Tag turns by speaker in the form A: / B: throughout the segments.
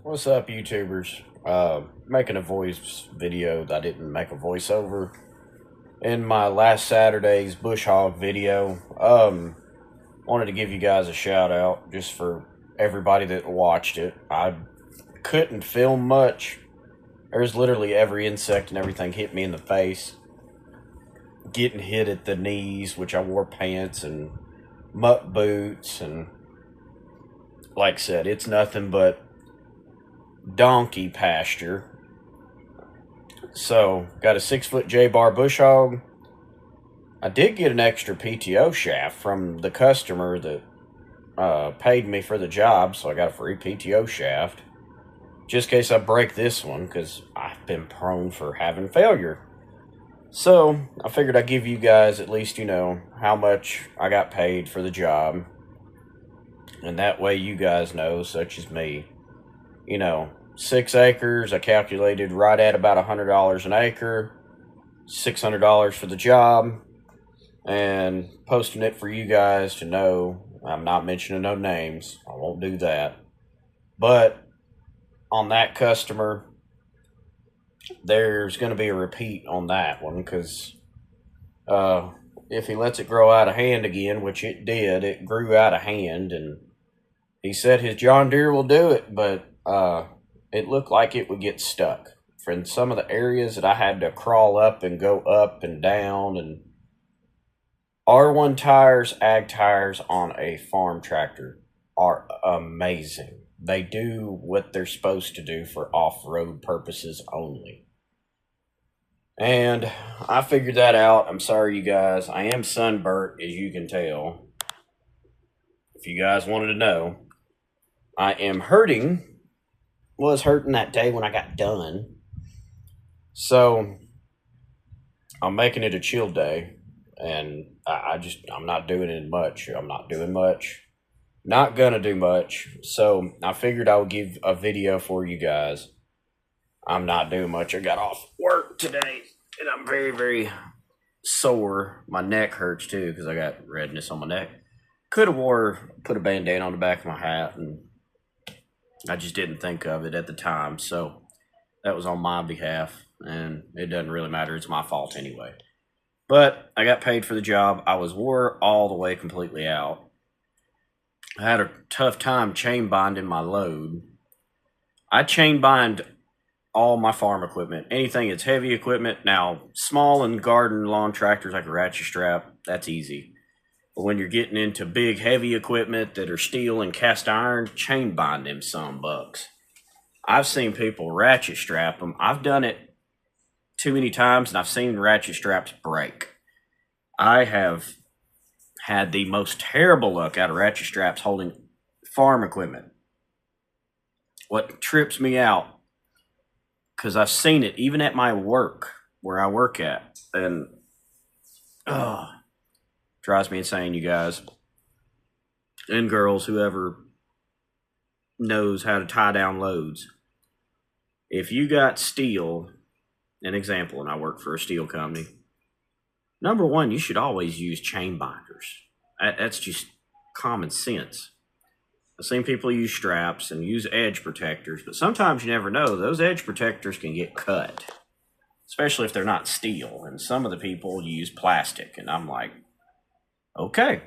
A: What's up, YouTubers? Making a voice video that I didn't make a voiceover. In my last Saturday's bush hog video, wanted to give you guys a shout out just for everybody that watched it. I couldn't film much. There's literally every insect and everything hit me in the face. Getting hit at the knees, which I wore pants and muck boots, and like I said, it's nothing but donkey pasture. So, got a 6-foot J-bar bush hog. I did get an extra PTO shaft from the customer that paid me for the job, so I got a free PTO shaft. Just in case I break this one, because I've been prone for having failure. So, I figured I'd give you guys at least, how much I got paid for the job. And that way you guys know, such as me, 6 acres, I calculated right at about $100 an acre, $600 for the job, and posting it for you guys to know. I'm not mentioning no names, I won't do that. But on that customer, there's going to be a repeat on that one, because if he lets it grow out of hand again, which it did, it grew out of hand, and he said his John Deere will do it, but it looked like it would get stuck. From some of the areas that I had to crawl up and go up and down, and R1 tires, ag tires on a farm tractor are amazing. They do what they're supposed to do for off-road purposes only. And I figured that out. I'm sorry, you guys. I am sunburnt, as you can tell. If you guys wanted to know, I am hurting. Was hurting that day when I got done. So, I'm making it a chill day. And I'm not doing it much. I'm not doing much. Not gonna do much. So, I figured I would give a video for you guys. I'm not doing much. I got off work today. And I'm very, very sore. My neck hurts too, because I got redness on my neck. Could have put a band-aid on the back of my hat, and I just didn't think of it at the time. So, that was on my behalf. And it doesn't really matter. It's my fault anyway. But I got paid for the job. I was wore all the way completely out. I had a tough time chain binding my load. I chain bind all my farm equipment. Anything that's heavy equipment. Now, small and garden lawn tractors like a ratchet strap, that's easy. But when you're getting into big heavy equipment that are steel and cast iron, chain bind them some bucks. I've seen people ratchet strap them. I've done it too many times, and I've seen ratchet straps break. I have had the most terrible luck out of ratchet straps holding farm equipment. What trips me out, because I've seen it even at my work, where I work at, and drives me insane, you guys. And girls, whoever knows how to tie down loads. If you got steel, an example, and I work for a steel company, number one, you should always use chain binders. That's just common sense. I've seen people use straps and use edge protectors, but sometimes you never know. Those edge protectors can get cut, especially if they're not steel. And some of the people use plastic, and I'm like, okay,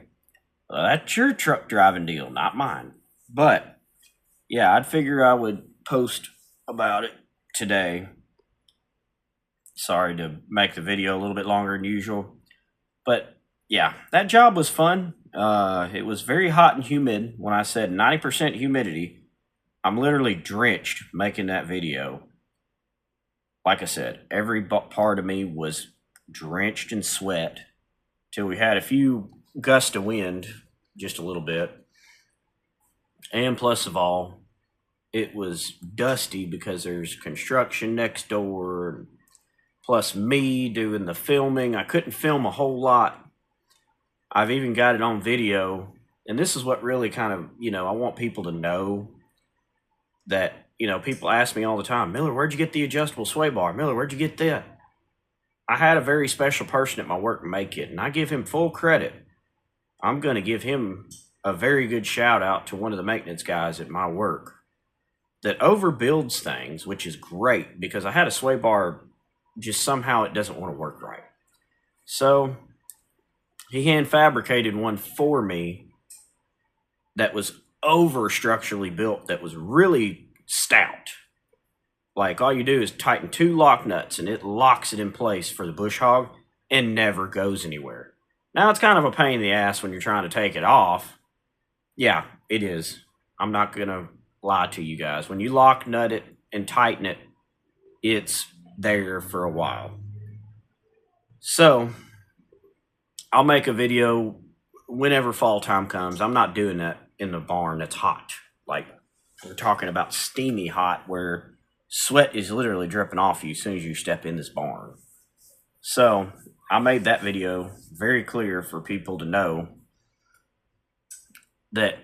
A: well, that's your truck driving deal, not mine. But yeah, I'd figure I would post about it today. Sorry to make the video a little bit longer than usual. But yeah, that job was fun. It was very hot and humid. When I said 90% humidity, I'm literally drenched making that video. Like I said, every part of me was drenched in sweat till we had a few gusts of wind, just a little bit. And plus of all, it was dusty because there's construction next door, plus me doing the filming. I couldn't film a whole lot. I've even got it on video. And this is what really kind of, I want people to know that, people ask me all the time, Miller, where'd you get the adjustable sway bar? Miller, where'd you get that? I had a very special person at my work make it, and I give him full credit. I'm going to give him a very good shout out to one of the maintenance guys at my work. that overbuilds things, which is great because I had a sway bar, just somehow it doesn't want to work right. So he hand fabricated one for me that was over structurally built, that was really stout. Like, all you do is tighten 2 lock nuts and it locks it in place for the bush hog and never goes anywhere. Now, it's kind of a pain in the ass when you're trying to take it off. Yeah, it is. I'm not going to lie to you guys. When you lock nut it and tighten it, it's there for a while. So, I'll make a video whenever fall time comes. I'm not doing that in the barn that's hot. Like, we're talking about steamy hot, where sweat is literally dripping off you as soon as you step in this barn. So I made that video very clear for people to know that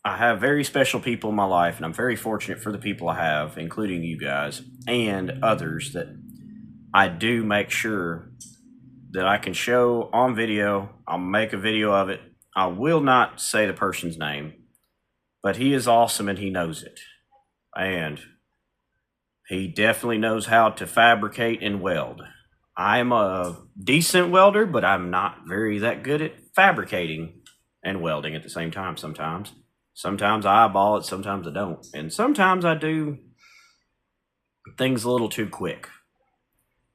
A: I have very special people in my life, and I'm very fortunate for the people I have, including you guys and others, that I do make sure that I can show on video. I'll make a video of it. I will not say the person's name, but he is awesome and he knows it. And he definitely knows how to fabricate and weld. I'm a decent welder, but I'm not very that good at fabricating and welding at the same time sometimes. Sometimes I eyeball it, sometimes I don't. And sometimes I do things a little too quick.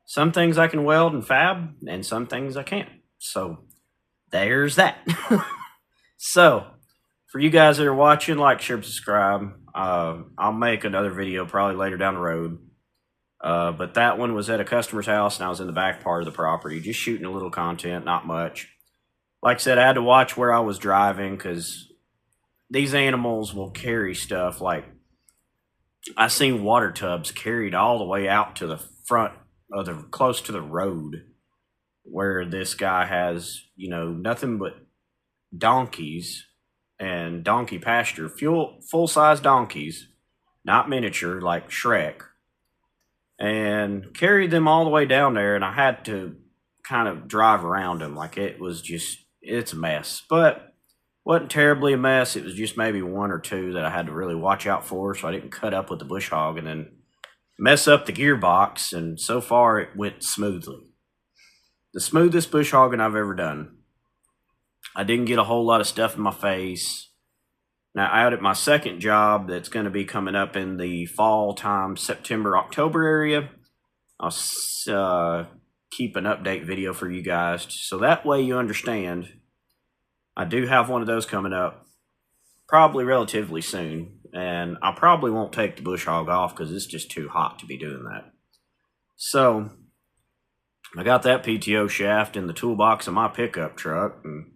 A: Some things I can weld and fab, and some things I can't. So there's that. So for you guys that are watching, like, share, subscribe. I'll make another video probably later down the road. But that one was at a customer's house, and I was in the back part of the property, just shooting a little content, not much. Like I said, I had to watch where I was driving because these animals will carry stuff. Like, I seen water tubs carried all the way out to the front of the, close to the road, where this guy has, you know, nothing but donkeys and donkey pasture, full-size donkeys, not miniature like Shrek, and carried them all the way down there, and I had to kind of drive around them. Like, it was just, it's a mess, but wasn't terribly a mess. It was just maybe 1 or 2 that I had to really watch out for, so I didn't cut up with the bush hog and then mess up the gearbox, and so far it went smoothly. The smoothest bush hogging I've ever done. I didn't get a whole lot of stuff in my face. Now, out at my second job that's going to be coming up in the fall time, September, October area, I'll keep an update video for you guys, so that way you understand. I do have one of those coming up probably relatively soon, and I probably won't take the bush hog off because it's just too hot to be doing that. So I got that PTO shaft in the toolbox of my pickup truck, and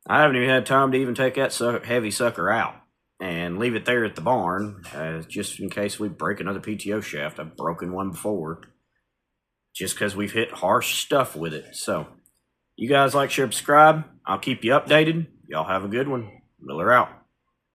A: I haven't even had time to even take that heavy sucker out and leave it there at the barn, just in case we break another PTO shaft. I've broken one before, just because we've hit harsh stuff with it. So you guys like, share, subscribe. I'll keep you updated. Y'all have a good one. Miller out.